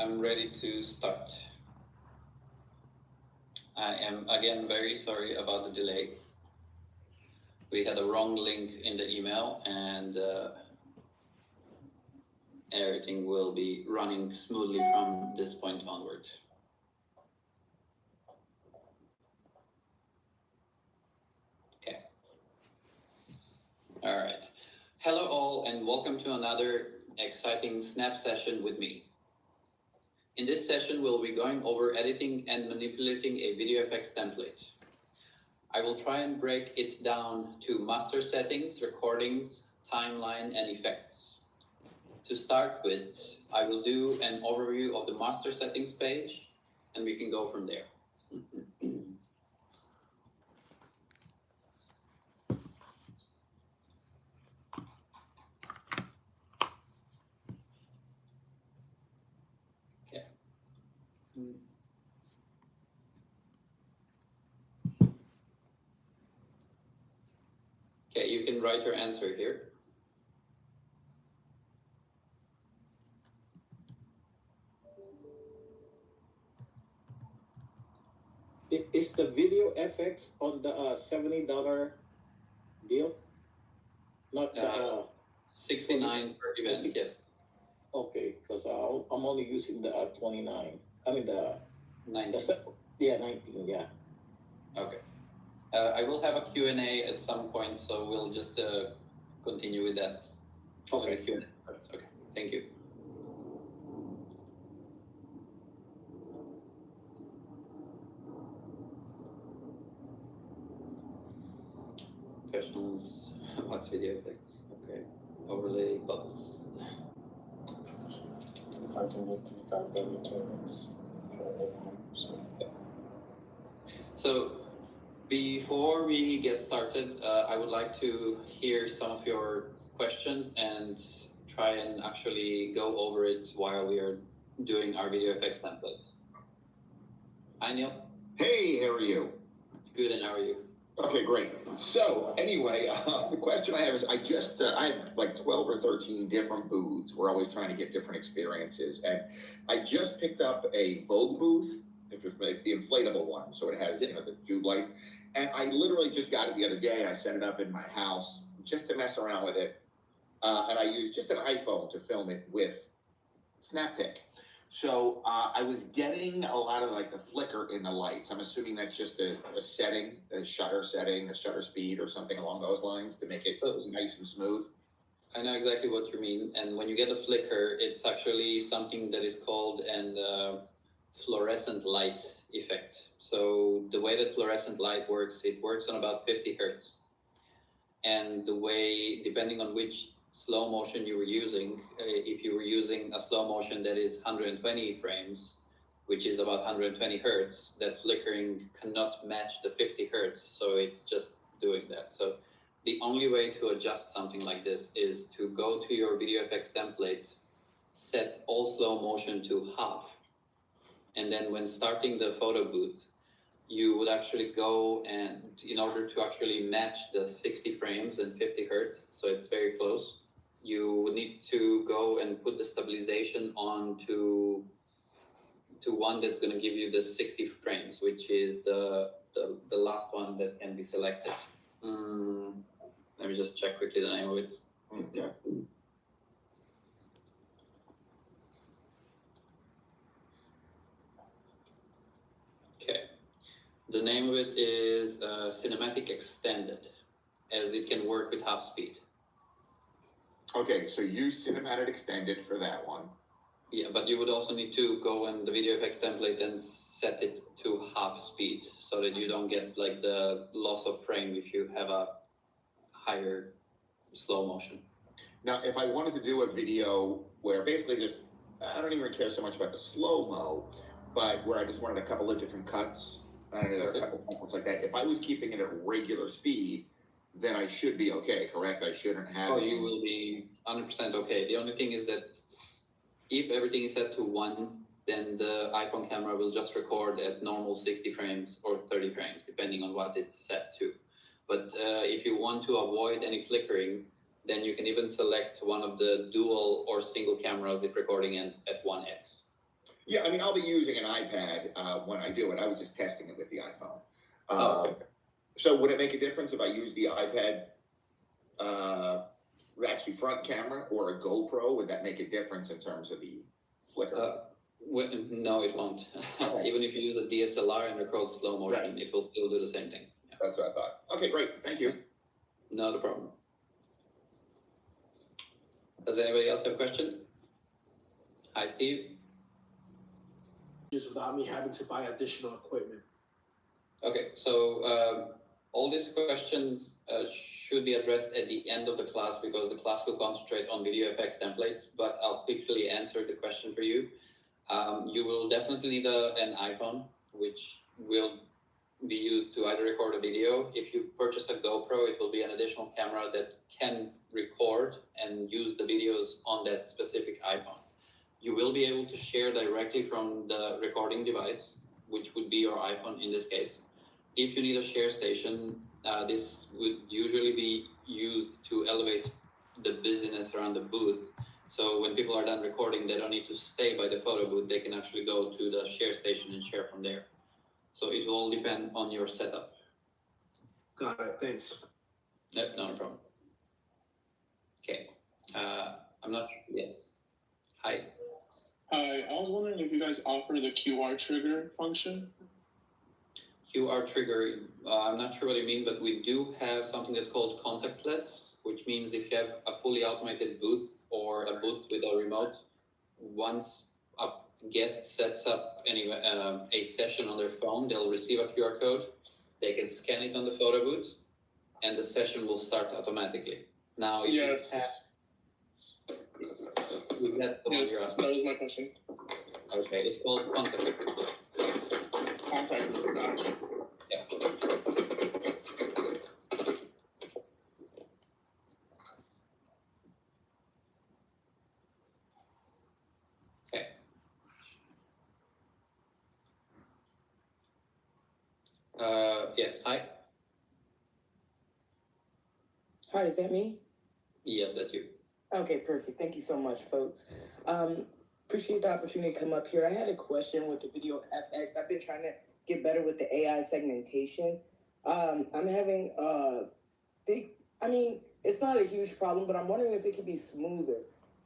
I'm ready to start. I am again very sorry about the delay. We had a wrong link in the email and everything will be running smoothly from this point onward. Okay. All right. Hello all and welcome to another exciting Snap session with me. In this session, we'll be going over editing and manipulating a video effects template. I will try and break it down to master settings, recordings, timeline, and effects. To start with, I will do an overview of the master settings page, and we can go from there. Okay. Okay, you can write your answer here. Is the video FX on the $70 deal? Not the $69 per event, yes. Okay, because I'm only using the 29. I mean the 19. Yeah, 19. Yeah. Okay. I will have a Q&A at some point, so we'll just continue with that. Okay. Q&A. Okay. Thank you. Professionals, what's video effects? Okay. Overlay, bubbles. So before we get started, I would like to hear some of your questions and try and actually go over it while we are doing our video effects templates. Hi, Neil. Hey, how are you? Good, and how are you? Okay, great. So anyway, the question I have is, I have like 12 or 13 different booths. We're always trying to get different experiences. And I just picked up a Vogue booth. If you're familiar, it's the inflatable one. So it has, the tube lights. And I literally just got it the other day. I set it up in my house just to mess around with it. And I used just an iPhone to film it with SnapPick. So I was getting a lot of like the flicker in the lights. I'm assuming that's just a setting, a shutter setting, a shutter speed or something along those lines to make it nice and smooth. I know exactly what you mean. And when you get a flicker, it's actually something that is called an fluorescent light effect. So the way that fluorescent light works, it works on about 50 hertz. And the way, depending on which slow motion you were using, if you were using a slow motion that is 120 frames, which is about 120 hertz, that flickering cannot match the 50 hertz. So it's just doing that. So the only way to adjust something like this is to go to your video effects template, set all slow motion to half. And then when starting the photo booth, you would actually go and in order to actually match the 60 frames and 50 hertz, so it's very close, you would need to go and put the stabilization on to one that's going to give you the 60 frames, which is the last one that can be selected. Let me just check quickly the name of it. Okay. Okay. The name of it is Cinematic Extended, as it can work with half speed. Okay, so use Cinematic Extended for that one. Yeah, but you would also need to go in the video effects template and set it to half speed so that you don't get like the loss of frame if you have a higher slow motion. Now, if I wanted to do a video where basically just, I don't even care so much about the slow-mo, but where I just wanted a couple of different cuts, I don't know, a couple of points like that. If I was keeping it at regular speed, then I should be okay, correct? I shouldn't have... Oh, you will be 100% okay. The only thing is that if everything is set to 1, then the iPhone camera will just record at normal 60 frames or 30 frames, depending on what it's set to. But if you want to avoid any flickering, then you can even select one of the dual or single cameras if recording at 1x. Yeah, I mean, I'll be using an iPad when I do it. I was just testing it with the iPhone. Okay. So would it make a difference if I use the iPad, actually front camera, or a GoPro? Would that make a difference in terms of the flicker? No, it won't. Okay. Even if you use a DSLR and record slow motion, it will still do the same thing. Yeah. That's what I thought. Okay, great. Thank you. Not a problem. Does anybody else have questions? Hi, Steve. Just without me having to buy additional equipment. Okay, so all these questions should be addressed at the end of the class because the class will concentrate on video effects templates, but I'll quickly answer the question for you. You will definitely need an iPhone, which will be used to either record a video. If you purchase a GoPro, it will be an additional camera that can record and use the videos on that specific iPhone. You will be able to share directly from the recording device, which would be your iPhone in this case. If you need a share station, this would usually be used to elevate the busyness around the booth. So when people are done recording, they don't need to stay by the photo booth. They can actually go to the share station and share from there. So it will all depend on your setup. Got it. Thanks. Yep, not a problem. Okay. I'm not sure. Yes. Hi. Hi, I was wondering if you guys offer the QR trigger function. QR trigger, I'm not sure what you mean, but we do have something that's called contactless, which means if you have a fully automated booth or a booth with a remote, once a guest sets up a session on their phone, they'll receive a QR code. They can scan it on the photo booth, and the session will start automatically. Now, if Yes. That's the one you're asking. That was my question. Okay, it's called contactless. Contact. Gotcha. Yeah. Okay. Yes, hi. Hi, is that me? Yes, that's you. Okay, perfect. Thank you so much, folks. Appreciate the opportunity to come up here. I had a question with the video FX. I've been trying to get better with the AI segmentation. I'm having it's not a huge problem, but I'm wondering if it could be smoother.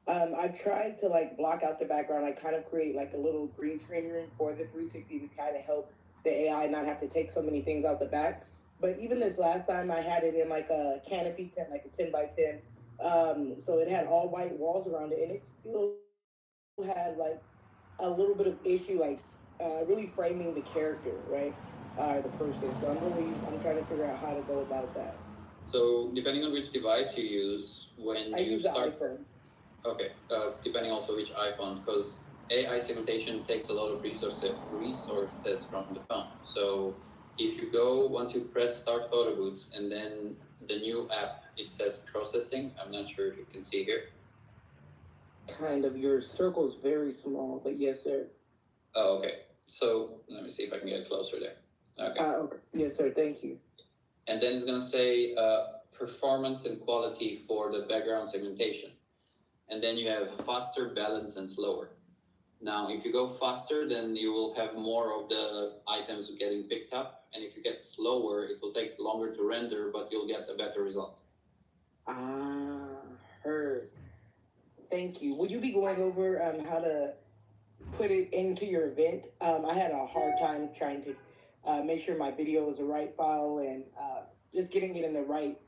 I've tried to like block out the background, like kind of create like a little green screen room for the 360 to kind of help the AI not have to take so many things out the back. But even this last time, I had it in like a canopy tent, like a 10 by 10. So it had all white walls around it, and it still had like a little bit of issue, like really framing the character, right, the person. So I'm trying to figure out how to go about that. So depending on which device you use, when I you use start, the iPhone. okay, depending also which iPhone, because AI segmentation takes a lot of resources from the phone. So if you go, once you press start photo booths and then the new app, it says processing. I'm not sure if you can see here. Kind of. Your circle is very small, but yes, sir. Oh, okay. So let me see if I can get closer there. Okay. Okay. Yes, sir. Thank you. And then it's going to say performance and quality for the background segmentation. And then you have faster, balanced, and slower. Now, if you go faster, then you will have more of the items getting picked up. And if you get slower, it will take longer to render, but you'll get a better result. Heard. Thank you. Would you be going over how to put it into your event? I had a hard time trying to make sure my video was the right file and just getting it in the right.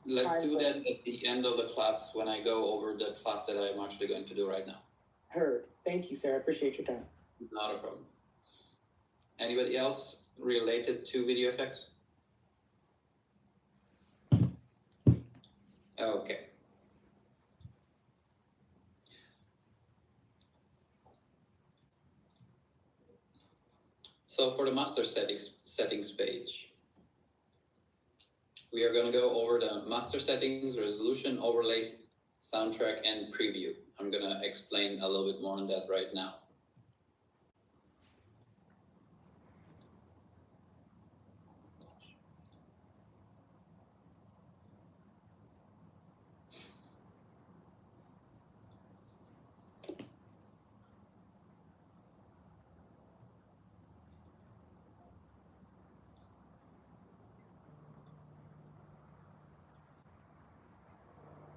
Let's do that at the end of the class when I go over the class that I'm actually going to do right now. Heard. Thank you, sir. I appreciate your time. Not a problem. Anybody else related to video effects? Okay. So for the master settings page, we are going to go over the master settings, resolution, overlay, soundtrack, and preview. I'm going to explain a little bit more on that right now.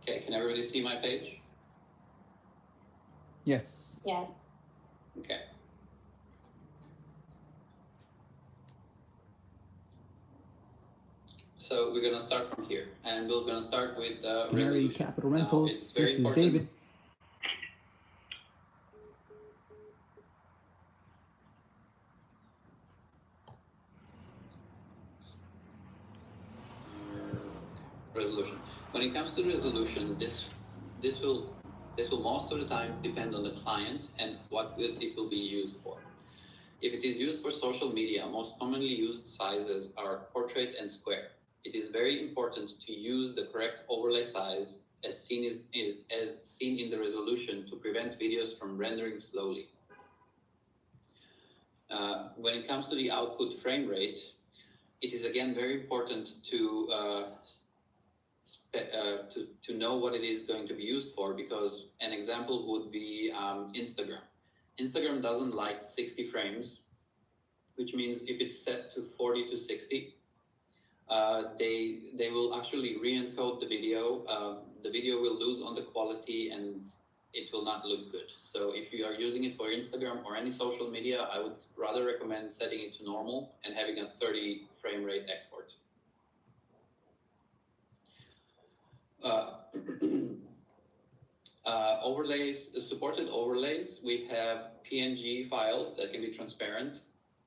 Okay, can everybody see my page? Yes. Yes. Okay. So we're gonna start from here, and we're gonna start with Canary resolution. Capital Now, Rentals. it's very This is important. David. Resolution. When it comes to resolution, this will most of the time depend on the client and what it will be used for. If it is used for social media, most commonly used sizes are portrait and square. It is very important to use the correct overlay size as seen in the resolution to prevent videos from rendering slowly. When it comes to the output frame rate, it is again very important to know what it is going to be used for, because an example would be Instagram. Instagram doesn't like 60 frames, which means if it's set to 40 to 60, they will actually re-encode the video. The video will lose on the quality and it will not look good. So if you are using it for Instagram or any social media, I would rather recommend setting it to normal and having a 30 frame rate export. Overlays, supported overlays, we have PNG files that can be transparent,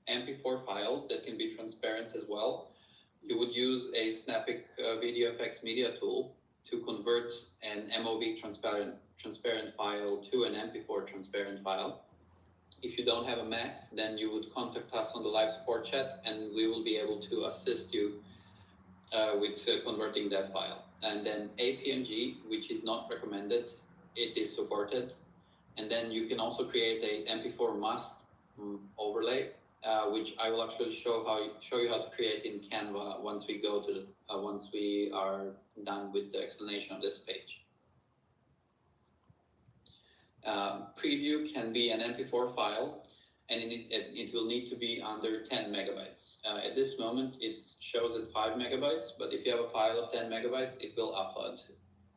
MP4 files that can be transparent as well. You would use a Snapic Video Effects Media Tool to convert an MOV transparent file to an MP4 transparent file. If you don't have a Mac, then you would contact us on the live support chat and we will be able to assist you with converting that file. And then APNG, which is not recommended, it is supported. And then you can also create a MP4 must overlay, which I will actually show you how to create in Canva once we go to the once we are done with the explanation of this page. Preview can be an MP4 file, and it will need to be under 10 megabytes. At this moment, it shows at 5 megabytes, but if you have a file of 10 megabytes, it will upload.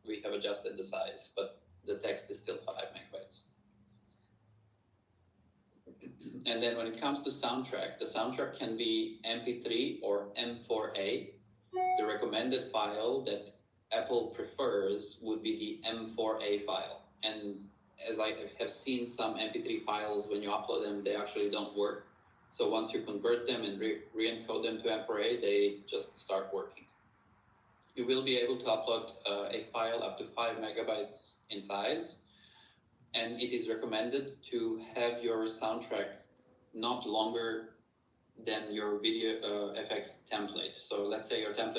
We have adjusted the size, but the text is still 5 megabytes. And then when it comes to soundtrack, the soundtrack can be MP3 or M4A. The recommended file that Apple prefers would be the M4A file. And as I have seen some MP3 files, when you upload them, they actually don't work. So once you convert them and re-encode them to M4A, they just start working. You will be able to upload a file up to 5 megabytes in size. And it is recommended to have your soundtrack not longer than your video FX template. So let's say your template